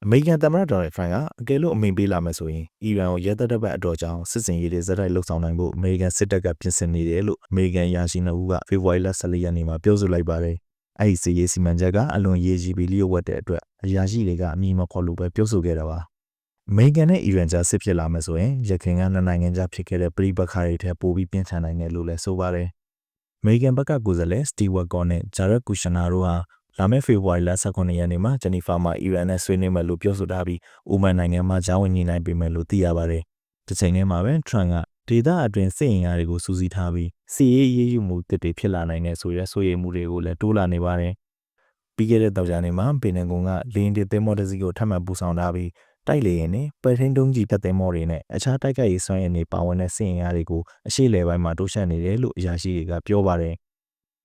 အမေရိကန်သမ္မတဒေါ်နယ်ထရန့်ကအကယ်လို့အမိန့်ပေးလာမယ်ဆိုရင်အီရန်ကိုရဲတပ်တပ်အတော်ကြောင့်စစ်စင်ရေးတွေဇက်တိုက်လှုပ်ဆောင်နိုင်ဖို့အမေရိကန်စစ်တပ်ကပြင်ဆင်နေတယ်လို့အမေရိကန်အရာရှိနှုတ်ကဖေဖော်ဝါရီလ14ရက်နေ့မှာပြောဆိုလိုက်ပါတယ်။အဲဒီစစ်ရေးစီမံချက်ကအလွန်ရေးကြီးပြီးလျှို့ဝှက်တဲ့အတွက်အရာရှိတွေကအမည်မဖော်လို့ပဲပြောဆိုခဲ့တာပါ။အမေရိကန်နဲ့အီရန်ကြားစစ်ဖြစ်လာမယ်ဆိုရင်ရခိုင်ကနိုင်ငံကြားဖြစ်ခဲ့တဲ့ပြည်ပခါတွေထက်ပိုပြီးပြင်းထန်နိုင်တယ်လို့လည်းဆိုပါတယ်။အမေရိကန်ဘက်ကကိုယ်စားလှယ်စတီဝတ်ကောနဲ့ဂျာရက်ကူရှနာတို့ဟာလာမယ့်ဖေဖော်ဝါရီလ18ရက်နေ့မှာဂျနီဖာမှာအီရန်နဲ့ဆွေးနွေးမယ်လို့ပြောဆိုထားပြီးအိုမန်နိုင်ငံမှာဂျာဝင်ညှိနှိုင်းပေးမယ်လို့သိရပါတယ်။ဒီချိန်ထဲမှာပဲထရန့်ကဒေသအတွင်းစစ်အင်အားတွေကိုစူးစီးထားပြီးစစ်ရေးအရေးယူမှုတစ်တွေဖြစ်လာနိုင်တဲ့ဆိုရဲဆိုရမှုတွေကိုလည်းတိုးလာနေပါတယ်။ပြီးခဲ့တဲ့တောက်ကြနေမှာပင်နဂွန်ကလင်းတစ်သင်းမော်တစီကိုထပ်မံပူဆောင်ထားပြီးတိုက်လေရင်နဲ့ပဲထင်းတုံးကြီးဖြတ်သင်းမော်တွေနဲ့အခြားတိုက်ခိုက်ရေးစွမ်းရည်တွေပါဝင်တဲ့စစ်အင်အားတွေကိုအရှိလေပိုင်းမှာတိုးချဲ့နေတယ်လို့အရာရှိတွေကပြောပါတယ်။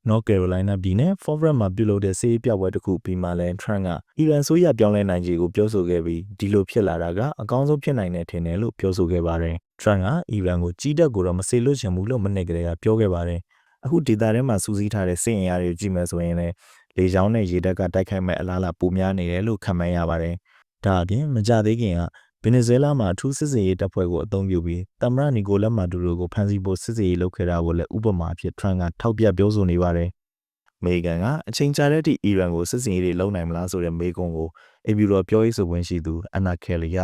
North Carolina ပြည်နယ် Fort Bragg မှာပြုလုပ်တဲ့စစ်ရေးပြပွဲတစ်ခုပြီးမှလည်း Trump ကအီရန်ဆိုရပြောင်းလဲနိုင်ခြေကိုပြောဆိုခဲ့ပြီးဒီလိုဖြစ်လာတာကအကောင်းဆုံးဖြစ်နိုင်တယ်ထင်တယ်လို့ပြောဆိုခဲ့ပါတယ်။ Trump ကအီရန်ကိုကြီးတက်ကိုတော့မစေလွတ်ချင်ဘူးလို့မနေ့ကတည်းကပြောခဲ့ပါတယ်။အခုဒေသထဲမှာစူးစီးထားတဲ့စစ်အင်အားတွေကိုကြည့်မယ်ဆိုရင်လည်းလေကြောင်းနဲ့ရေတပ်ကတိုက်ခိုက်မဲ့အလားအလာပိုများနေတယ်လို့ခန့်မှန်းရပါတယ်။ဒါအပြင်မကြသေးခင်ကဗင်နီဇွဲလားမှာအထူးစစ်ရေးတပ်ဖွဲ့ကိုအသုံးပြုပြီးသမ္မတနီကိုလက်မာဒူရိုကိုဖမ်းဆီးဖို့စစ်ရေးလုပ်ခဲ့တာကိုလည်းဥပမာအဖြစ် Trump ကထောက်ပြပြောဆိုနေပါတယ်။အမေရိကန်ကအချိန်ကြာတဲ့အထိအီရန်ကိုစစ်ရေးတွေလုပ်နိုင်မလားဆိုတဲ့မေးခွန်းကိုအေဘီရောပြောရေးဆိုခွင့်ရှိသူအန်နာကယ်လီက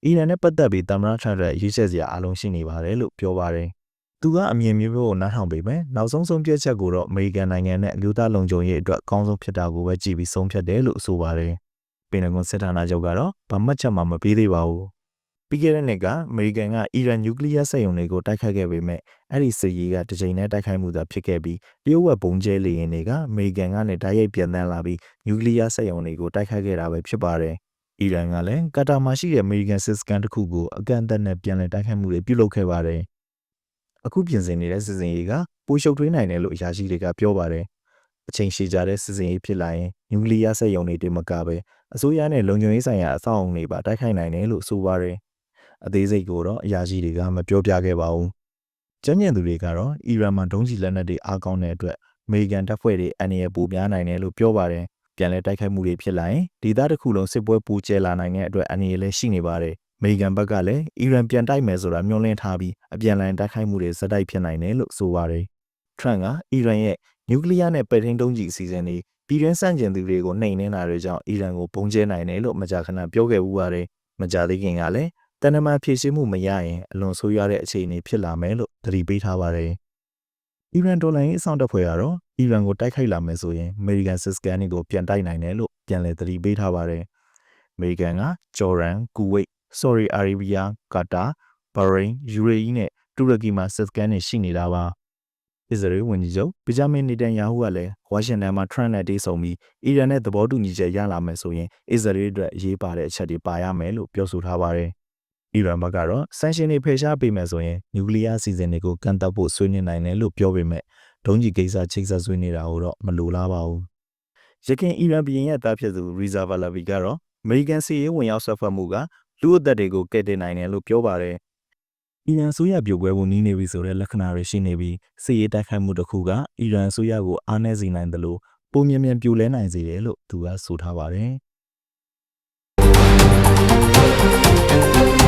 အီရန်နဲ့ပတ်သက်ပြီးသမ္မတထရန့်ရဲ့ရွေးချယ်စရာအလုံးရှိနေပါတယ်လို့ပြောပါတယ်။သူကအမြင်မျိုးကိုနားထောင်ပေမဲ့နောက်ဆုံးဆုံးဖြတ်ချက်ကိုတော့အမေရိကန်နိုင်ငံနဲ့အမျိုးသားလုံခြုံရေးအတွက်အကောင်းဆုံးဖြစ်တာကိုပဲကြည့်ပြီးဆုံးဖြတ်တယ်လို့ဆိုပါတယ်။ပင်တဂွန်စစ်ဌာနချုပ်ကတော့ဗမှတ်ချက်မှမပေးသေးပါဘူး။ပြီးခဲ့တဲ့နှစ်ကအမေရိကန်ကအီရန်နျူကလ িয়ার စက်ရုံတွေကိုတိုက်ခိုက်ခဲ့ပေမဲ့အဲ့ဒီစစ်ရေးကတစ်ချိန်နဲ့တိုက်ခိုက်မှုသာဖြစ်ခဲ့ပြီးလျှို့ဝှက်ဘုံကျဲလေယာဉ်တွေကအမေရိကန်ကနေတိုက်ရိုက်ပြန်တန်းလာပြီးနျူကလ িয়ার စက်ရုံတွေကိုတိုက်ခိုက်ခဲ့တာပဲဖြစ်ပါတယ်။အီရန်ကလည်းကာတာမှာရှိတဲ့အမေရိကန်စစ်စခန်းတစ်ခုကိုအကန့်အသတ်နဲ့ပြန်လည်တိုက်ခိုက်မှုတွေပြုလုပ်ခဲ့ပါတယ်။အခုပြင်ဆင်နေတဲ့စစ်စင်ရေးကပိုရှုပ်ထွေးနိုင်တယ်လို့အရာရှိတွေကပြောပါတယ်။အချိန်ရှည်ကြာတဲ့စစ်စင်ရေးဖြစ်လာရင်နျူကလ িয়ার စက်ရုံတွေတမကပဲအစိုးရနဲ့လုံခြုံရေးဆိုင်ရာအဆောက်အအုံတွေပါတိုက်ခိုက်နိုင်တယ်လို့ဆိုပါတယ်။အသေးစိတ်ကိုတော့အရာရှိတွေကမပြောပြခဲ့ပါဘူး။ကျန်းကျင်သူတွေကတော့အီရန်မှာဒုံးကျည်လက်နက်တွေအားကောင်းတဲ့အတွက်အမေရိကန်တပ်ဖွဲ့တွေအန္တရာယ်ပိုများနိုင်တယ်လို့ပြောပါတယ်။ပြန်လည်တိုက်ခိုက်မှုတွေဖြစ်လာရင်ဒေသတစ်ခုလုံးစစ်ပွဲပူကျဲလာနိုင်တဲ့အတွက်အန္တရာယ်လည်းရှိနေပါတယ်။အမေရိကန်ဘက်ကလည်းအီရန်ပြန်တိုက်မယ်ဆိုတာမျှော်လင့်ထားပြီးအပြန်အလှန်တိုက်ခိုက်မှုတွေဇက်တိုက်ဖြစ်နိုင်တယ်လို့ဆိုပါတယ်။ Trump ကအီရန်ရဲ့နျူကလ িয়ার နဲ့ပဲ့ထိန်းဒုံးကျည်အစီအစဉ်တွေပြည်တွင်းစန့်ကျင်သူတွေကိုနှိမ်နင်းတာတွေကြောင့်အီရန်ကိုဘုံကျဲနိုင်တယ်လို့မကြာခဏပြောခဲ့ဦးပါတယ်။မကြာသေးခင်ကလည်းတန်တမာဖြည့်ရှင်းမှုမရရင်အလွန်ဆိုးရွားတဲ့အခြေအနေဖြစ်လာမယ်လို့သတိပေးထားပါတယ်။အီရန်ဒေါ်လာရင်းအဆောင်တပ်ဖွဲ့ကတော့အီရန်ကိုတိုက်ခိုက်လာမယ်ဆိုရင်အမေရိကန်စစ်စခန်းတွေကိုပြန်တိုက်နိုင်တယ်လို့ပြန်လည်သတိပေးထားပါတယ်။အမေရိကန်ကဂျော်ဒန်၊ကူဝိတ်၊ဆော်ဒီအာရေဗီးယား၊ကာတာ၊ဘာရိန်း၊ယူအေအီးနဲ့တူရကီမှာစစ်စခန်းတွေရှိနေတာပါ။အစ္စရေးဝန်ကြီးချုပ်ဘင်ဂျမင်နေတန်ယာဟုကလည်းဝါရှင်တန်မှာထရန့်နဲ့တွေ့ဆုံပြီးအီရန်နဲ့သဘောတူညီချက်ရလာမယ်ဆိုရင်အစ္စရေးအတွက်အရေးပါတဲ့အချက်တွေပါရမယ်လို့ပြောဆိုထားပါတယ်။အီရန်ဘက်ကတော့ဆန်ရှင်တွေဖယ်ရှားပေးမယ်ဆိုရင်နျူကလ িয়ার အစီအစဉ်တွေကိုကန့်သတ်ဖို့ဆွေးနွေးနိုင်တယ်လို့ပြောပေမဲ့ဒုံးကျည်ကိစ္စချိတ်ဆက်ဆွေးနေတာကိုတော့မလိုလားပါဘူး။ရခိုင်အီရန်ပြည်ရဲ့တားဖြစ်သူရီဇာဗာလာဗီကတော့အမေရိကန်စစ်ရေးဝင်ရောက်ဆွတ်ဖက်မှုကလူအသက်တွေကိုကယ်တင်နိုင်တယ်လို့ပြောပါတယ်။အီရန်ဆိုရပြိုကွဲမှုနီးနေပြီဆိုတဲ့လက္ခဏာတွေရှိနေပြီးစစ်ရေးတိုက်ခိုက်မှုတစ်ခုကအီရန်ဆိုရကိုအားနည်းစေနိုင်တယ်လို့ပုံမြင်မြန်ပြိုလဲနိုင်စေတယ်လို့သူကဆိုထားပါတယ်။